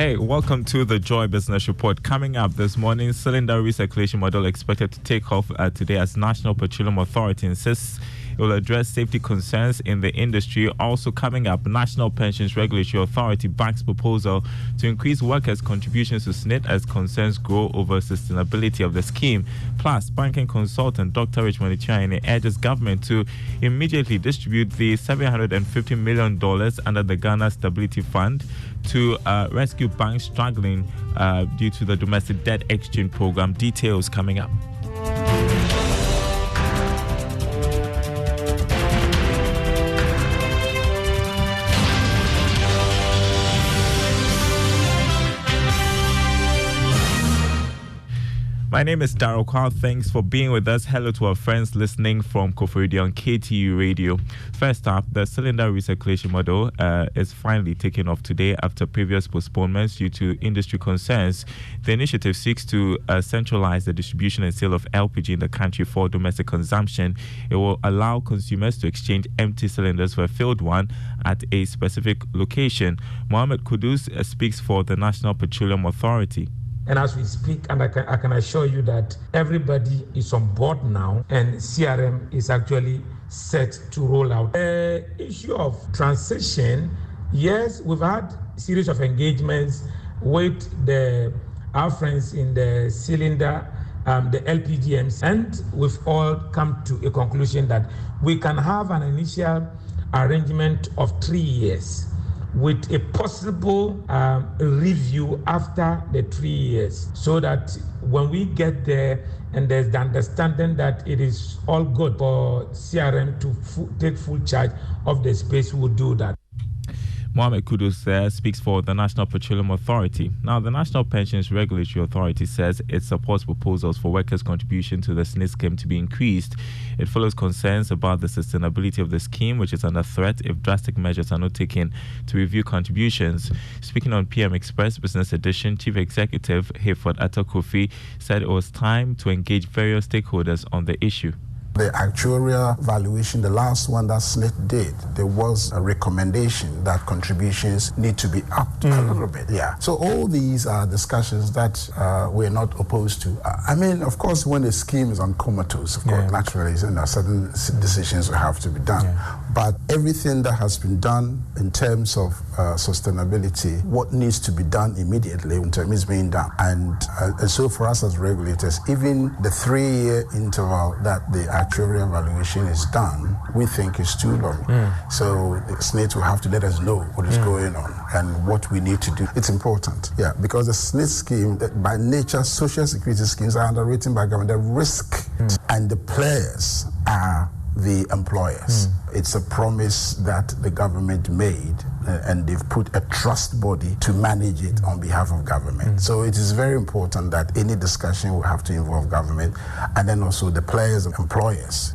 Hey, welcome to the Joy Business Report. Coming up this morning, cylinder recirculation model expected to take off today as National Petroleum Authority insists it will address safety concerns in the industry. Also coming up, National Pensions Regulatory Authority backs proposal to increase workers' contributions to SSNIT as concerns grow over sustainability of the scheme. Plus, banking consultant Dr. Richmond Ichiaine urges government to immediately distribute the $750 million under the Ghana Stability Fund to rescue banks struggling due to the domestic debt exchange program. Details coming up. My name is Darryl Kwao. Thanks for being with us. Hello to our friends listening from Koforidua on KTU Radio. First up, the cylinder recirculation model is finally taking off today after previous postponements due to industry concerns. The initiative seeks to centralize the distribution and sale of LPG in the country for domestic consumption. It will allow consumers to exchange empty cylinders for a filled one at a specific location. Mohammed Kudus speaks for the National Petroleum Authority. And as we speak, and I can assure you that everybody is on board now, and CRM is actually set to roll out. The issue of transition, yes, we've had a series of engagements with our friends in the cylinder, the LPGMs, and we've all come to a conclusion that we can have an initial arrangement of 3 years with a possible review after the 3 years, so that when we get there and there's the understanding that it is all good for CRM to take full charge of the space, we will do that. Mohammed Kudus speaks for the National Petroleum Authority. Now, the National Pensions Regulatory Authority says it supports proposals for workers' contribution to the SSNIT scheme to be increased. It follows concerns about the sustainability of the scheme, which is under threat if drastic measures are not taken to review contributions. Speaking on PM Express Business Edition, Chief Executive Hayford Atta Krufi said it was time to engage various stakeholders on the issue. The actuarial valuation, the last one that SSNIT did, there was a recommendation that contributions need to be upped a little bit. Yeah. So all these are discussions that we're not opposed to. I mean, of course, when the scheme is on comatose, of course, naturally, certain decisions will have to be done. Yeah. But everything that has been done in terms of sustainability, what needs to be done immediately in terms is being done. And so for us as regulators, even the 3-year interval that the actuarial evaluation is done, we think is too long. So the SSNIT will have to let us know what is going on and what we need to do. It's important, because the SSNIT scheme, by nature, social security schemes are underwritten by government. The risk and the players are the employers. It's a promise that the government made, and they've put a trust body to manage it on behalf of government. So it is very important that any discussion will have to involve government and then also the players and employers.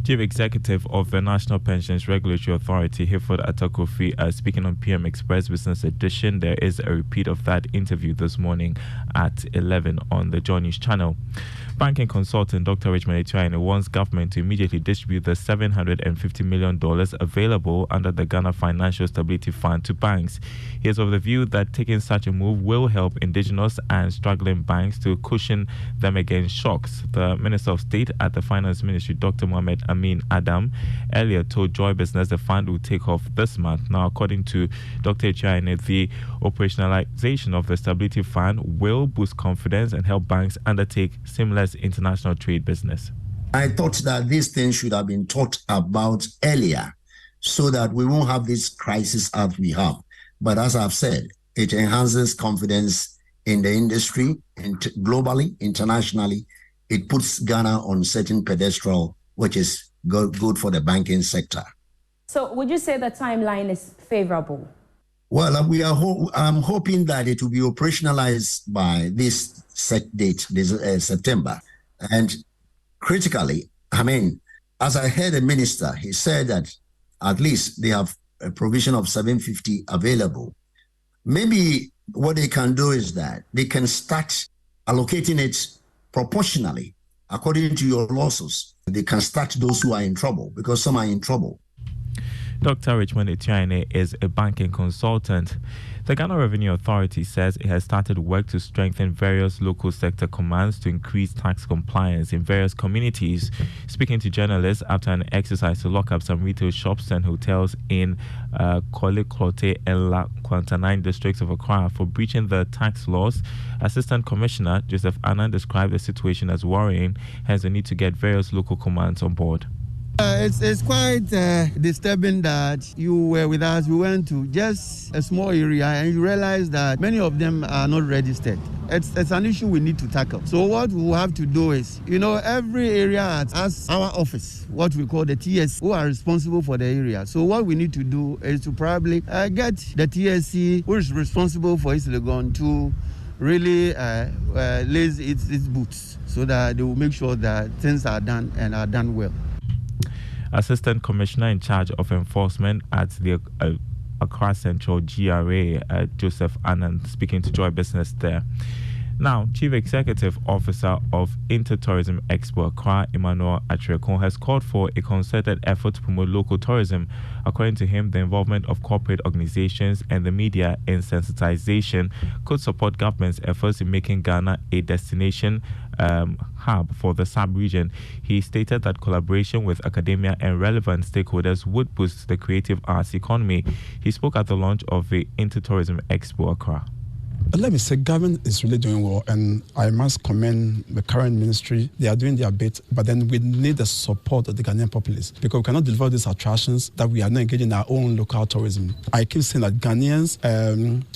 Chief Executive of the National Pensions Regulatory Authority, Hayford Atta Krufi, speaking on PM Express Business Edition. There is a repeat of that interview this morning at 11 on the Joy News channel. Banking consultant Dr. Richmond Ichiaine wants government to immediately distribute the $750 million available under the Ghana Financial Stability Fund to banks. He is of the view that taking such a move will help indigenous and struggling banks to cushion them against shocks. The Minister of State at the Finance Ministry, Dr. Mohamed Amin Adam, earlier told Joy Business the fund will take off this month. Now, according to Dr. Ichiaine, the operationalization of the Stability Fund will boost confidence and help banks undertake seamless international trade business. I thought that these things should have been talked about earlier so that we won't have this crisis as we have. But as I've said, it enhances confidence in the industry and globally, internationally. It puts Ghana on certain pedestal, which is good for the banking sector. So would you say the timeline is favorable? Well, I'm hoping that it will be operationalized by this set date, this September. And critically, I mean, as I heard the minister, he said that at least they have a provision of 750 available. Maybe what they can do is that they can start allocating it proportionally according to your losses. They can start those who are in trouble, because some are in trouble. Dr. Richmond Etienne is a banking consultant. The Ghana Revenue Authority says it has started work to strengthen various local sector commands to increase tax compliance in various communities. Speaking to journalists after an exercise to lock up some retail shops and hotels in Kole Klote and La Kwantanine districts of Accra for breaching the tax laws, Assistant Commissioner Joseph Annan described the situation as worrying, hence the need to get various local commands on board. It's quite disturbing that you were with us. We went to just a small area and you realize that many of them are not registered. It's an issue we need to tackle. So what we have to do is, every area has our office, what we call the TSC, who are responsible for the area. So what we need to do is to probably get the TSC, who is responsible for East Legon, to really lace its boots so that they will make sure that things are done and are done well. Assistant Commissioner in charge of enforcement at the Accra Central GRA, Joseph Annan, speaking to Joy Business there. Now, Chief Executive Officer of Intertourism Expo Accra, Emmanuel Achirekon, has called for a concerted effort to promote local tourism. According to him, the involvement of corporate organizations and the media in sensitization could support government's efforts in making Ghana a destination hub for the sub-region. He stated that collaboration with academia and relevant stakeholders would boost the creative arts economy. He spoke at the launch of the Intertourism Expo Accra. Let me say, government is really doing well, and I must commend the current ministry. They are doing their bit, but then we need the support of the Ghanaian populace, because we cannot deliver these attractions that we are not engaging in our own local tourism. I keep saying that Ghanaians,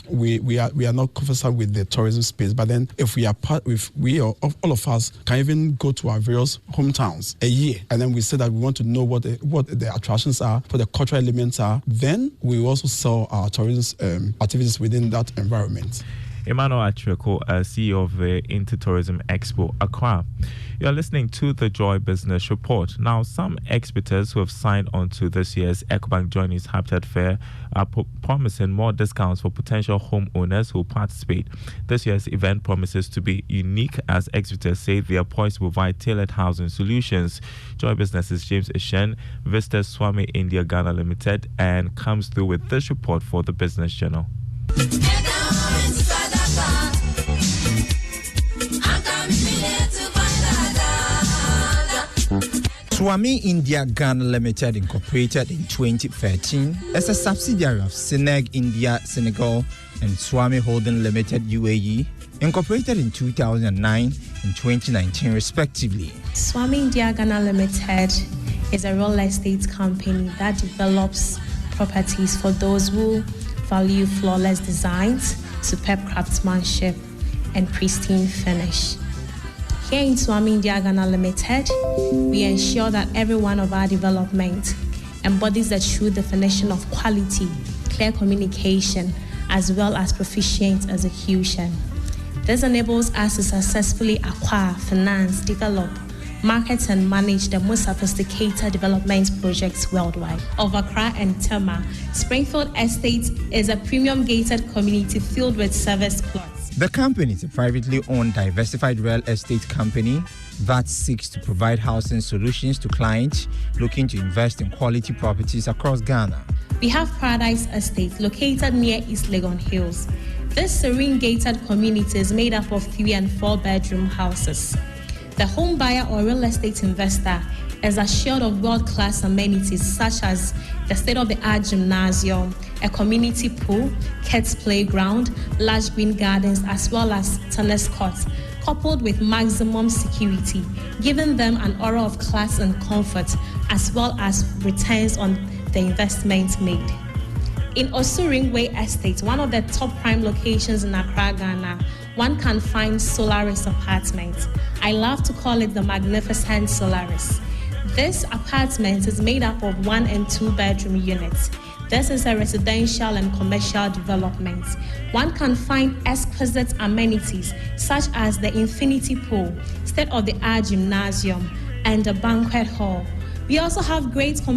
we are not comfortable with the tourism space, but then if all of us can even go to our various hometowns a year, and then we say that we want to know what the attractions are, what the cultural elements are, then we will also sell our tourism activities within that environment. Emmanuel Achirekon, CEO of the Intertourism Expo Accra. You are listening to the Joy Business Report. Now, some exhibitors who have signed on to this year's EcoBank Journeys Habitat Fair are promising more discounts for potential homeowners who participate. This year's event promises to be unique, as exhibitors say they are poised to provide tailored housing solutions. Joy Business's James Ishen visits Swami India Ghana Limited and comes through with this report for the Business Journal. Swami India Ghana Limited, incorporated in 2013, is a subsidiary of Sineg India Senegal and Swami Holding Limited UAE, incorporated in 2009 and 2019 respectively. Swami India Ghana Limited is a real estate company that develops properties for those who value flawless designs, superb craftsmanship, and pristine finish. Here in Swami India Ghana Limited, we ensure that every one of our development embodies the true definition of quality, clear communication, as well as proficient execution. This enables us to successfully acquire, finance, develop, market and manage the most sophisticated development projects worldwide. Of Accra and Tema, Springfield Estate is a premium gated community filled with service plots. The company is a privately owned diversified real estate company that seeks to provide housing solutions to clients looking to invest in quality properties across Ghana. We have Paradise Estate located near East Legon Hills. This serene gated community is made up of 3 and 4 bedroom houses. The home buyer or real estate investor is assured of world-class amenities such as the state-of-the-art gymnasium, a community pool, kids playground, large green gardens, as well as tennis courts, coupled with maximum security, giving them an aura of class and comfort, as well as returns on the investment made. In Osuringwe Estate, one of the top prime locations in Accra, Ghana, one can find Solaris apartments. I love to call it the magnificent Solaris. This apartment is made up of 1 and 2 bedroom units. This is a residential and commercial development. One can find exquisite amenities such as the infinity pool, state-of-the-art gymnasium, and a banquet hall. We also have great commercial